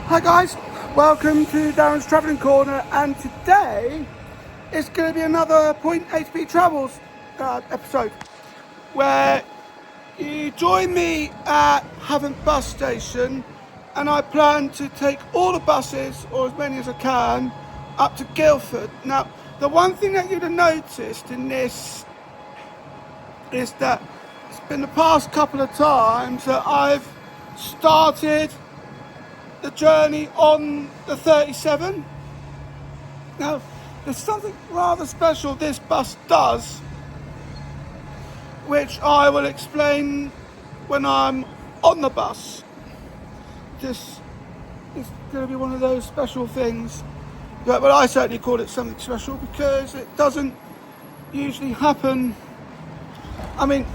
Hi guys, welcome to Daren's Travelling Corner, and today it's going to be another Point A to B Travels episode where you join me at Havant bus station, and I plan to take all the buses, or as many as I can, up to Guilford. Now, the one thing that you'd have noticed in this is that it's been the past couple of times that I've started the journey on the 37. Now, there's something rather special this bus does, which I will explain when I'm on the bus. This is going to be one of those special things, but I certainly call it something special because it doesn't usually happen. I mean,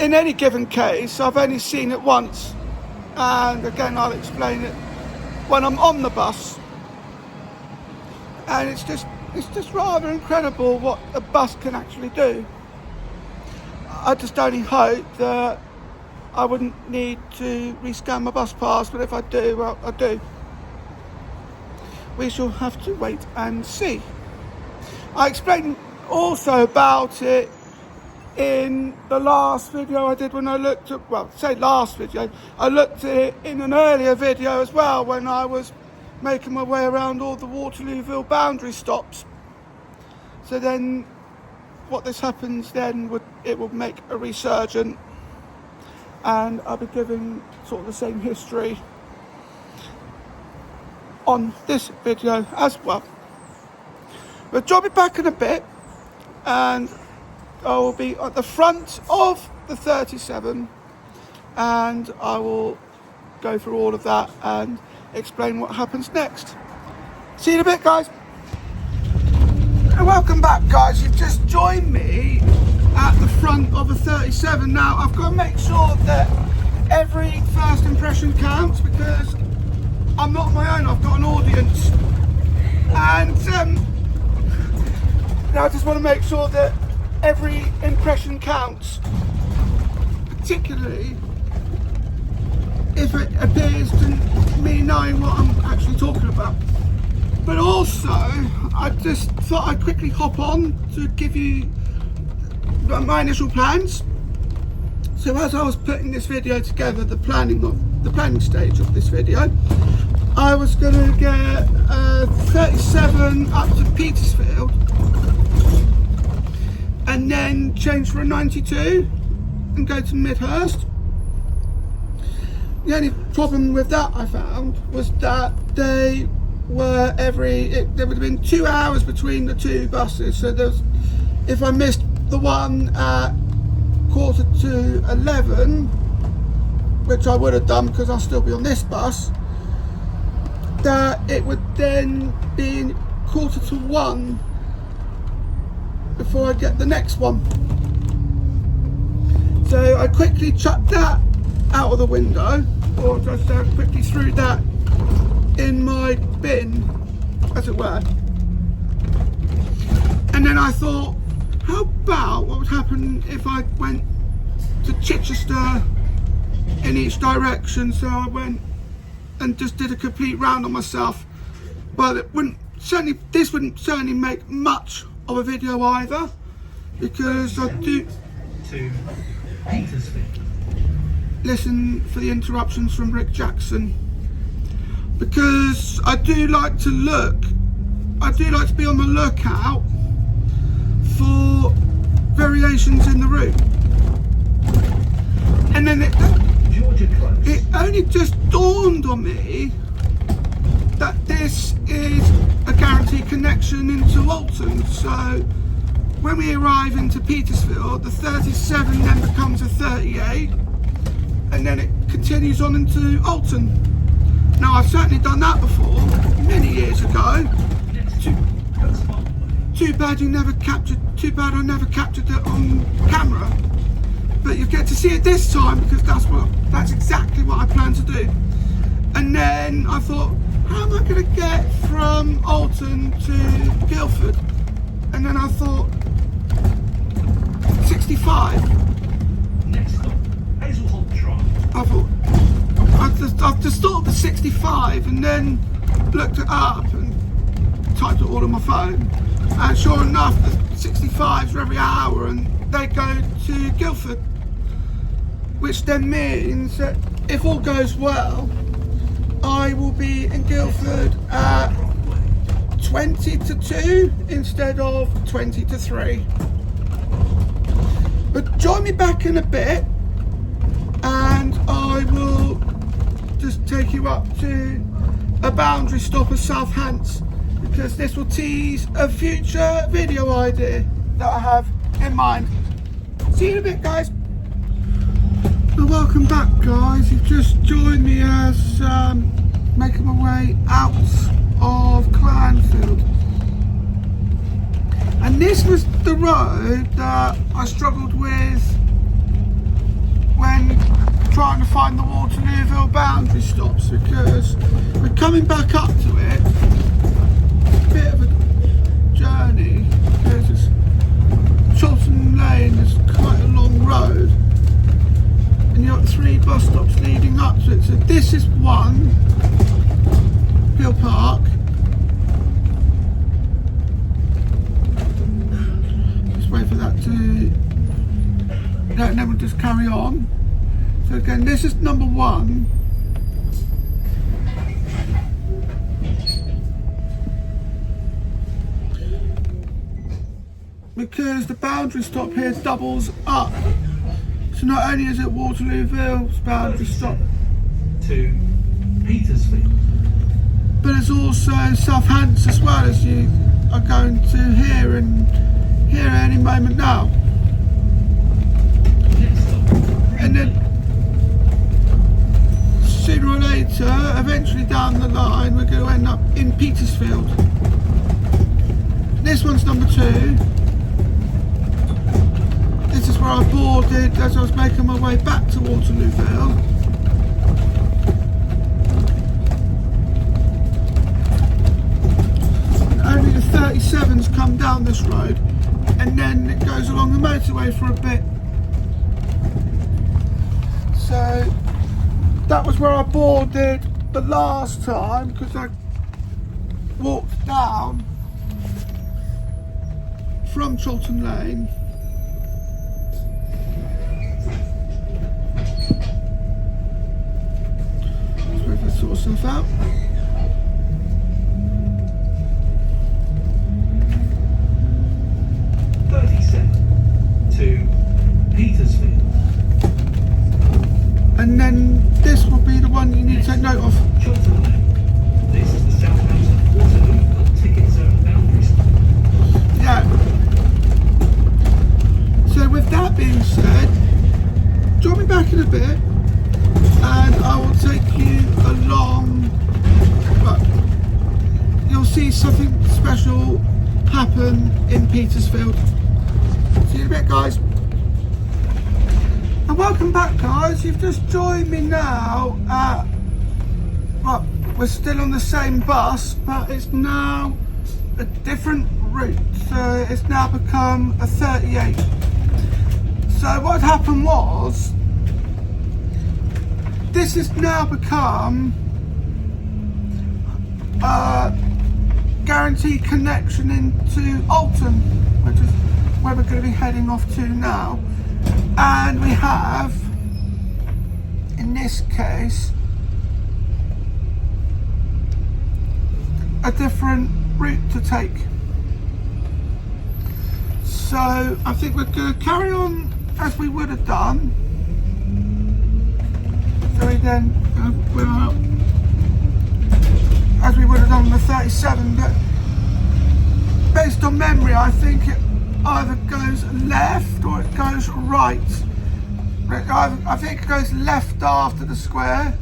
in any given case, I've only seen it once, and again I'll explain it when I'm on the bus. And it's just rather incredible what a bus can actually do. I just only hope that I wouldn't need to rescan my bus pass, but if I do, well, I do. We shall have to wait and see. I explained also about it in the last video I did when I looked at, well, say last video, I looked at it in an earlier video as well when I was making my way around all the Waterlooville boundary stops. So then what this happens then it will make a resurgent, and I'll be giving sort of the same history on this video as well. We'll drop it back in a bit, and I will be at the front of the 37, and I will go through all of that and explain what happens next. See you in a bit, guys. And welcome back, guys. You've just joined me at the front of the 37. Now, I've got to make sure that every first impression counts because I'm not on my own, I've got an audience. And now I just want to make sure that every impression counts, particularly if it appears to me knowing what I'm actually talking about. But also, I just thought I'd quickly hop on to give you my initial plans. So as I was putting this video together, the planning stage of this video, I was going to get 37 up to Petersfield, and then change for a 92 and go to Midhurst. The only problem with that I found was that there would have been 2 hours between the two buses. So if I missed the one at 11:15, which I would have done because I'll still be on this bus, that it would then be 1:45 before I get the next one. So I quickly chucked that out of the window, or just quickly threw that in my bin, as it were. And then I thought, how about what would happen if I went to Chichester in each direction? So I went and just did a complete round on myself. But this wouldn't certainly make much of a video either, because I do listen for the interruptions from Rick Jackson, because I do like to be on the lookout for variations in the route. And then it only just dawned on me that this is a guaranteed connection into Alton. So when we arrive into Petersfield, the 37 then becomes a 38, and then it continues on into Alton. Now, I've certainly done that before many years ago. Too bad I never captured it on camera, but you get to see it this time because that's exactly what I plan to do. And then I thought, how am I going to get from Alton to Guildford? And then I thought 65. Next stop, Hazelholt Drive. I thought I've just thought of the 65 and then looked it up and typed it all on my phone, and sure enough the 65s are every hour and they go to Guilford, which then means that if all goes well I will be in Guildford at 20 to 2 instead of 20 to 3. But join me back in a bit and I will just take you up to a boundary stop of Havant, because this will tease a future video idea that I have in mind. See you in a bit, guys. And welcome back, guys. You've just joined me as making my way out of Clanfield. And this was the road that I struggled with when trying to find the Waterlooville boundary stops, because we're coming back up to it. It's a bit of a journey because it's Chalton Lane is quite a long road and you've got 3 bus stops leading up to it. So this is one, Hill Park. Just wait for that to, no, and then we'll just carry on. So again, this is number 1. Because the boundary stop here doubles up. So not only is it Waterlooville's boundary stop to Petersfield, but it's also Havant as well, as you are going to hear any moment now. And then sooner or later, eventually down the line, we're going to end up in Petersfield. This one's number 2. This is where I boarded as I was making my way back to Waterlooville. And only the 37s come down this road, and then it goes along the motorway for a bit. So that was where I boarded the last time, because I walked down from Chalton Lane. Let's wait for it to sort itself out. to Petersfield. And then this will be the one you need to take note of. Chalton Lane. This is the Southampton Waterlooville ticket zone boundary stop. Yeah. So with that being said, join me back in a bit and I will take you along. But you'll see something special happen in Petersfield. See you in a bit, guys. And welcome back, guys. You've just joined me now at, well, we're still on the same bus, but it's now a different route. So it's now become a 38. So what happened was, this has now become a guaranteed connection into Alton, which is where we're going to be heading off to now. And we have, in this case, a different route to take. So I think we're going to carry on as we would have done. So we then, as we would have done on the 37, but based on memory, I think it either goes left or it goes right. I think it goes left after the square,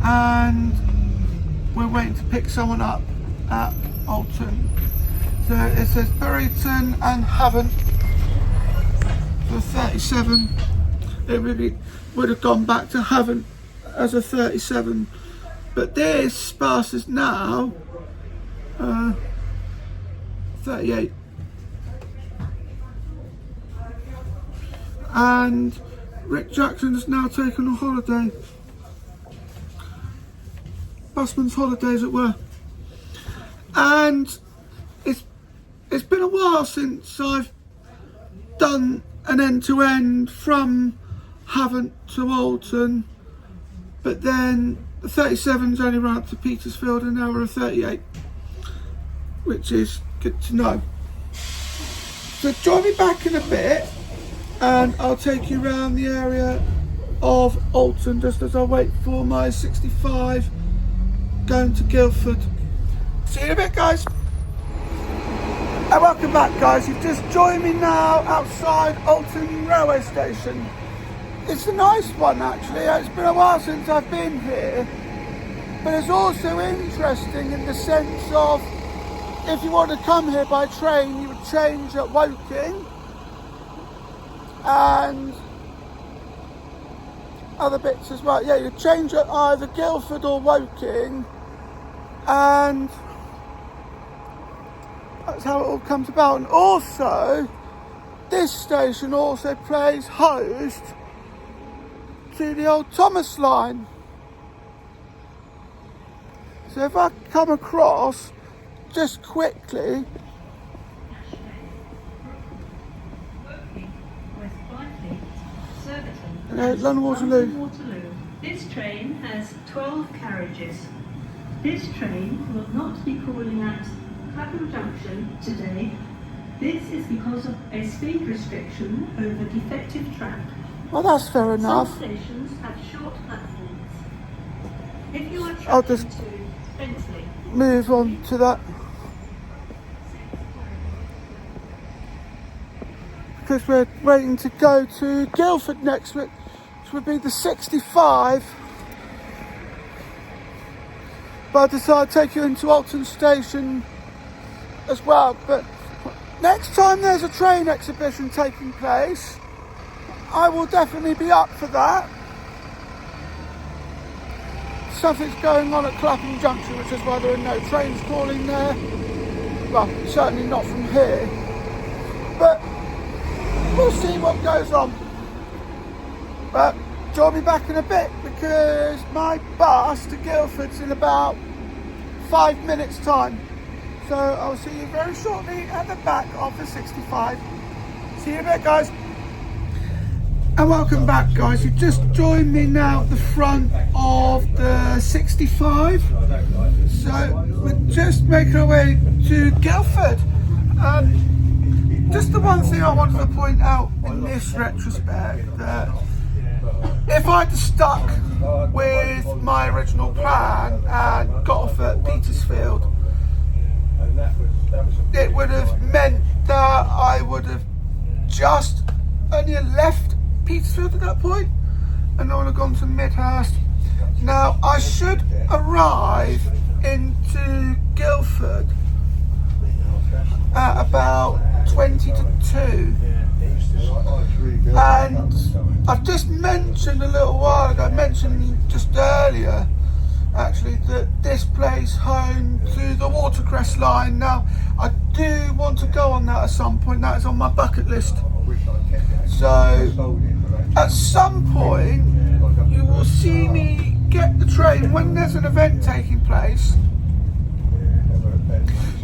and we're waiting to pick someone up at Alton. So it says Burrington and Havant for 37. It really would have gone back to Havant as a 37, but this bus is now 38. And Rick Jackson has now taken a holiday. Busman's holiday, as it were. And it's been a while since I've done an end-to-end from Havant to Alton, but then the 37's only run up to Petersfield an hour of 38, which is good to know. So join me back in a bit and I'll take you around the area of Alton just as I wait for my 65 going to Guildford. See you in a bit, guys. And welcome back, guys. You've just joined me now outside Alton railway station. It's a nice one, actually. It's been a while since I've been here, but it's also interesting in the sense of if you want to come here by train, you would change at Woking and other bits as well. Yeah, you change at either Guilford or Woking, and that's how it all comes about. And also, this station also plays host to the old Thomas line. So if I come across just quickly, London Waterloo. This train has 12 carriages. This train will not be calling at Clapham Junction today. This is because of a speed restriction over defective track. Well, that's fair enough. Some stations have short platforms. If you are I'll travelling just to Bentley, move on to that, because we're waiting to go to Guildford next, which would be the 65. But I decided to take you into Alton station as well. But next time there's a train exhibition taking place, I will definitely be up for that. Something's going on at Clapham Junction, which is why there are no trains calling there. Well, certainly not from here. But we'll see what goes on. But join me back in a bit, because my bus to Guildford's in about 5 minutes time. So I'll see you very shortly at the back of the 65. See you in a bit, guys. And welcome back, guys. You've just joined me now at the front of the 65. So we're just making our way to Guildford. Just the one thing I wanted to point out in this retrospect, that if I'd stuck with my original plan and got off at Petersfield, it would have meant that I would have just only left Petersfield at that point, and I would have gone to Midhurst. Now I should arrive into Guilford at about 20 to 2, and I've just mentioned a little while ago, just earlier actually, that this plays home to the Watercress line. Now I do want to go on that at some point. That is on my bucket list. So at some point you will see me get the train when there's an event taking place.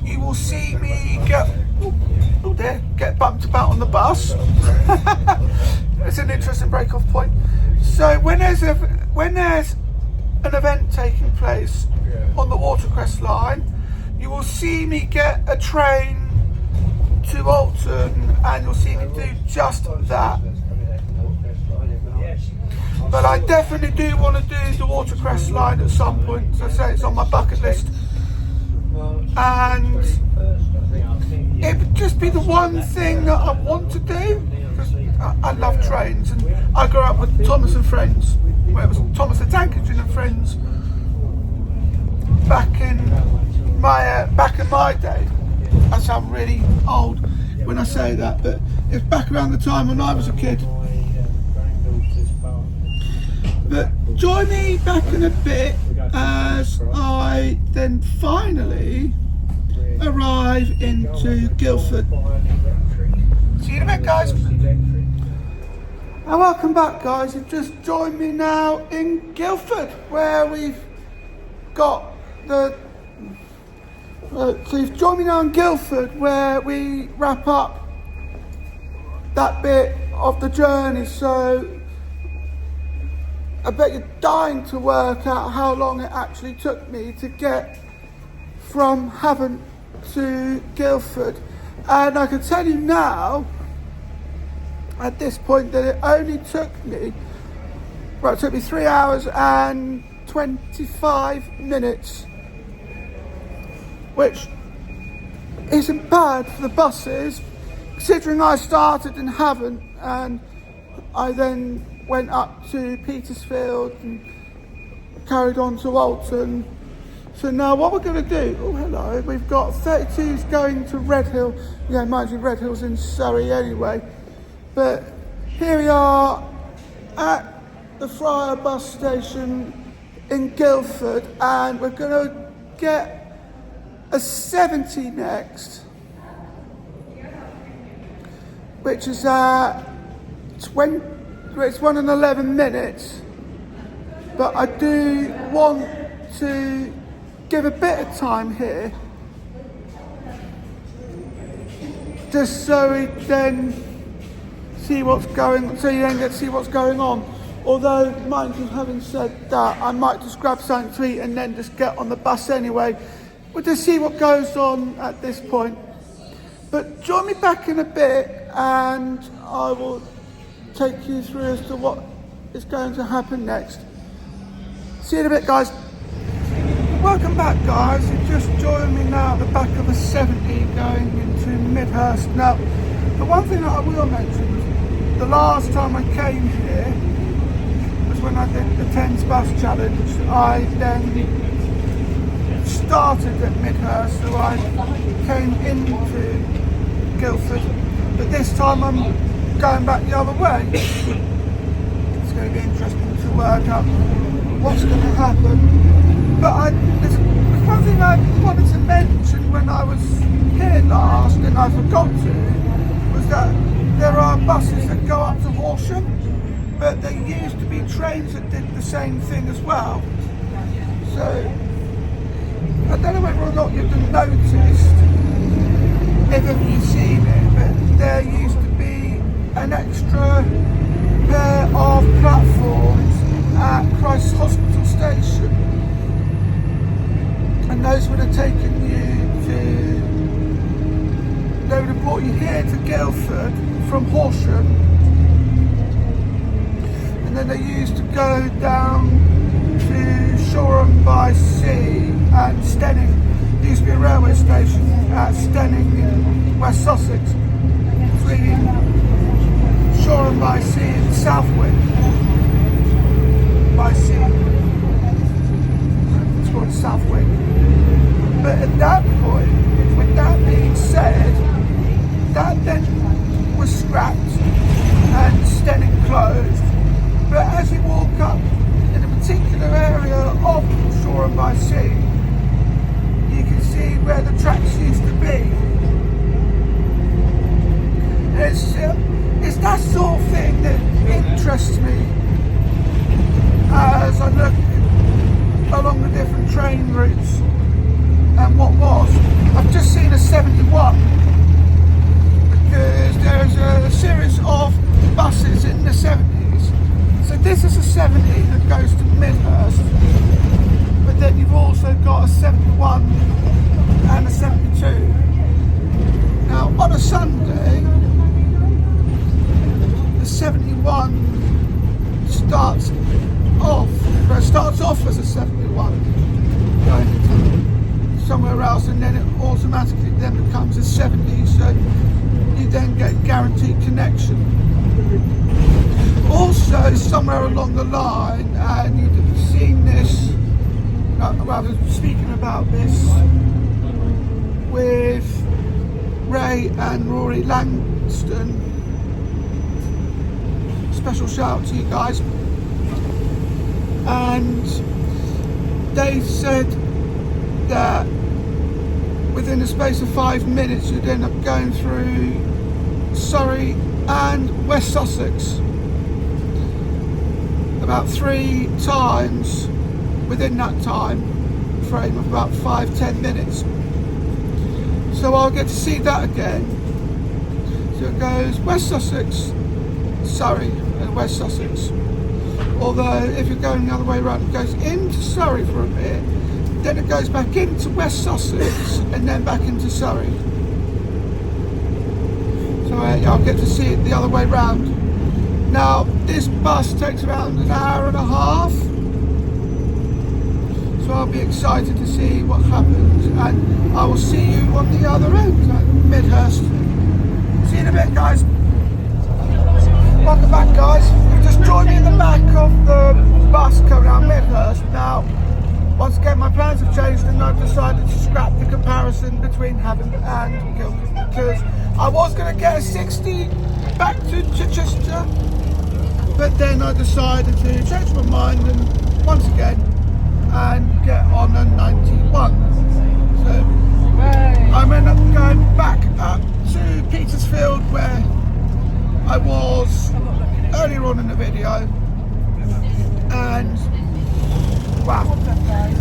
You will see me get bumped about on the bus. It's an interesting break-off point. So when there's an event taking place on the Watercress line, you will see me get a train to Alton, and you'll see me do just that. But I definitely do want to do the Watercress line at some point. As I say, it's on my bucket list, and it would just be the one thing that I want to do, because I love trains, and I grew up with Thomas and Friends. Well, it was Thomas the Tank Engine and Friends back in my day. I sound really old when I say that, but it's back around the time when I was a kid. But join me back in a bit as I then finally arrive into Guildford. See you in a bit, guys. And welcome back, guys. You've just joined me now in Guildford, where we've got the... so you've joined me now in Guildford, where we wrap up that bit of the journey. So I bet you're dying to work out how long it actually took me to get from Havant to Guildford. And I can tell you now, at this point, that it only took me, it took me 3 hours and 25 minutes, which isn't bad for the buses, considering I started in Havant and I then went up to Petersfield and carried on to Alton. So now what we're going to do, oh hello, we've got 32s going to Redhill. Yeah, mind you, Redhill's in Surrey anyway. But here we are at the Friar bus station in Guildford, and we're going to get a 70 next, which is at it's 1 and 11 minutes. But I do want to give a bit of time here, just so we then see what's going, so you then get to see what's going on. Although, mind you, having said that, I might just grab something to eat and then just get on the bus anyway. We'll just see what goes on at this point. But join me back in a bit and I will take you through as to what is going to happen next. See you in a bit, guys. Welcome back, guys. You've just joined me now at the back of a 70 going into Midhurst. Now, the one thing that I will mention, the last time I came here was when I did the 10's bus challenge. I then started at Midhurst, so I came into Guilford, but this time I'm going back the other way. It's going to be interesting to work out what's going to happen. But there's one thing I wanted to mention when I was here last, and I forgot to, was that there are buses that go up to Horsham, but there used to be trains that did the same thing as well. So I don't know whether or not you've noticed, if you've seen it, but there used to be an extra pair of platforms at Christ's Hospital Station, and those would have taken you to, they would have brought you here to Guildford from Horsham, and then they used to go down to Shoreham by Sea and Stenning. There used to be a railway station at Stenning in West Sussex, between Shoreham by Sea and Southwick by Sea. It's called Southwick. But at that point, with that being said, that then was scrapped and Stenning closed. But as you walk up in a particular area of Shoreham by Sea, you can see where the tracks used to be. It's that sort of thing that interests me as I look along the different train routes and what was. I've just seen a 71 because there's a series of buses in the 70s. So this is a 70 that goes to Midhurst, but then you've also got a 71 and a 72. Now on a Sunday, the 71 starts off as a 71 going into somewhere else, and then it automatically then becomes a 70, so you then get guaranteed connection. Also, somewhere along the line, and you've seen this, rather speaking about this with Ray and Rory Langston, special shout out to you guys, and they said that within the space of 5 minutes you'd end up going through Surrey and West Sussex. about 3 times within that time frame of about 5-10 minutes. So I'll get to see that again. So it goes West Sussex, Surrey and West Sussex. Although if you're going the other way around, it goes into Surrey for a bit, then it goes back into West Sussex and then back into Surrey. So I'll get to see it the other way round. Now this bus takes around an hour and a half, so I'll be excited to see what happens, and I will see you on the other end at Midhurst. See you in a bit, guys. Welcome back, guys. You just joined me in the back of the bus coming out of Midhurst. Now, once again, my plans have changed and I've decided to scrap the comparison between Havant and Guilford, because I was going to get a 60 back to Chichester, but then I decided to change my mind and once again and get on a 91. So I'm end up going back up to Petersfield where I was earlier on in the video, and wow,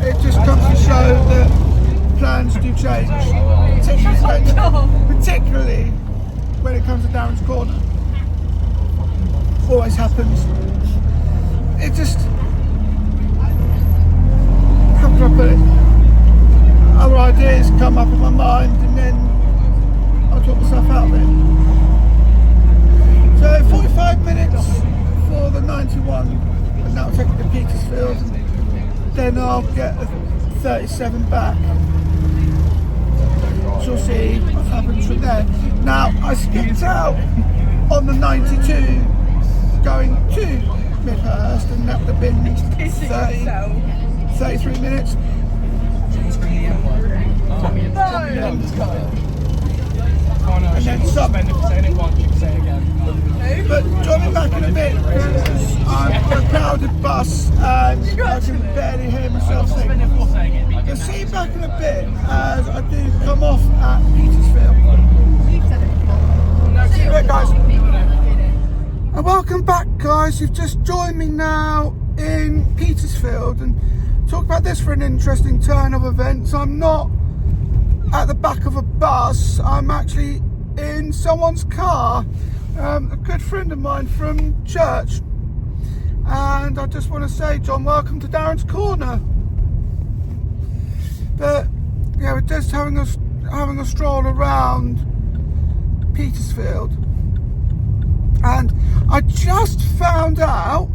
it just comes to show that plans do change, particularly when it comes to Daren's Corner. Always happens. It just, how can I put it? Other ideas come up in my mind and then I talk myself out of it. So 45 minutes for the 91 and that'll take me to Petersfield, and then I'll get a 37 back. So we'll see what happens from there. Now I skipped out on the 92 going to Midhurst, and that would have been 33 minutes. And then some. But join me back in a bit, because I'm on a crowded bus and I can barely hear myself sing. I'll see you back in a bit as I do come off at Petersfield. See you in a bit, guys. And welcome back, guys. You've just joined me now in Petersfield, and talk about this for an interesting turn of events. I'm not at the back of a bus, I'm actually in someone's car, a good friend of mine from church, and I just want to say, John, welcome to Daren's Corner. But yeah, we're just having a stroll around Petersfield, and I just found out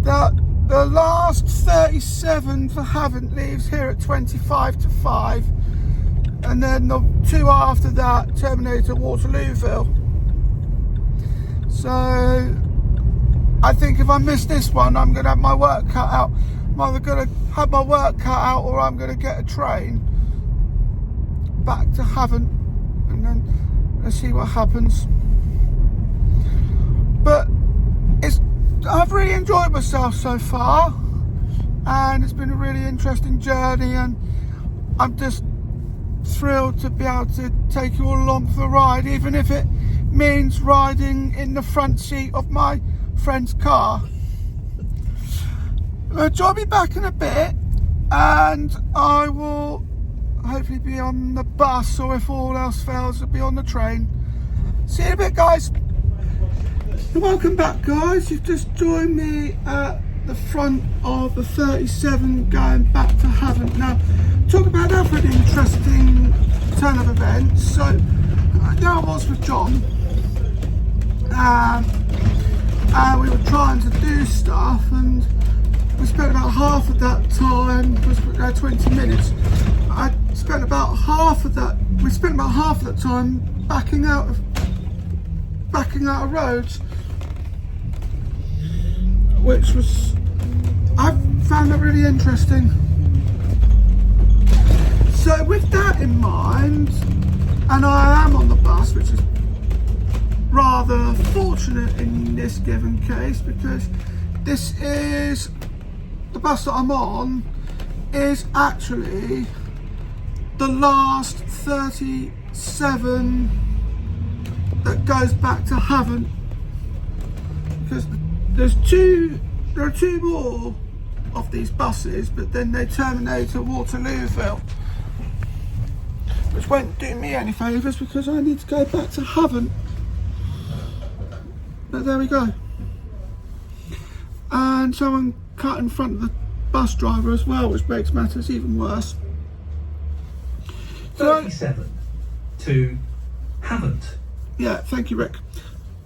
that the last 37 for Havant leaves here at 25 to 5, and then the 2 after that terminate at Waterlooville. So I think if I miss this one, I'm going to have my work cut out. I'm either going to have my work cut out or I'm going to get a train back to Havant, and then let's see what happens. But I've really enjoyed myself so far, and it's been a really interesting journey, and I'm just thrilled to be able to take you all along for the ride, even if it means riding in the front seat of my friend's car. Join me back in a bit and I will hopefully be on the bus, or if all else fails, I'll be on the train. See you in a bit, guys. Welcome back, guys. You've just joined me at the front of the 37 going back to Havant. Now, talk about that for an interesting turn of events. So, there I was with John, and we were trying to do stuff, and we spent about half of that time, 20 minutes. I spent about half of that. We spent about half of that time backing out of roads, which was, I found that really interesting. So with that in mind, and I am on the bus, which is rather fortunate in this given case, because this is, the bus that I'm on is actually the last 37 that goes back to Havant, because there are two more of these buses, but then they terminate at Waterlooville, which won't do me any favours because I need to go back to Havant. But there we go. And someone cut in front of the bus driver as well, which makes matters even worse. 37 to Havant. Yeah, thank you, Rick.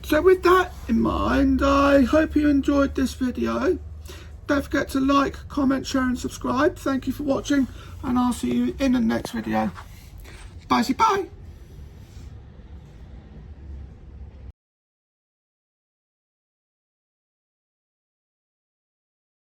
So with that in mind, I hope you enjoyed this video. Don't forget to like, comment, share and subscribe. Thank you for watching, and I'll see you in the next video. Bye.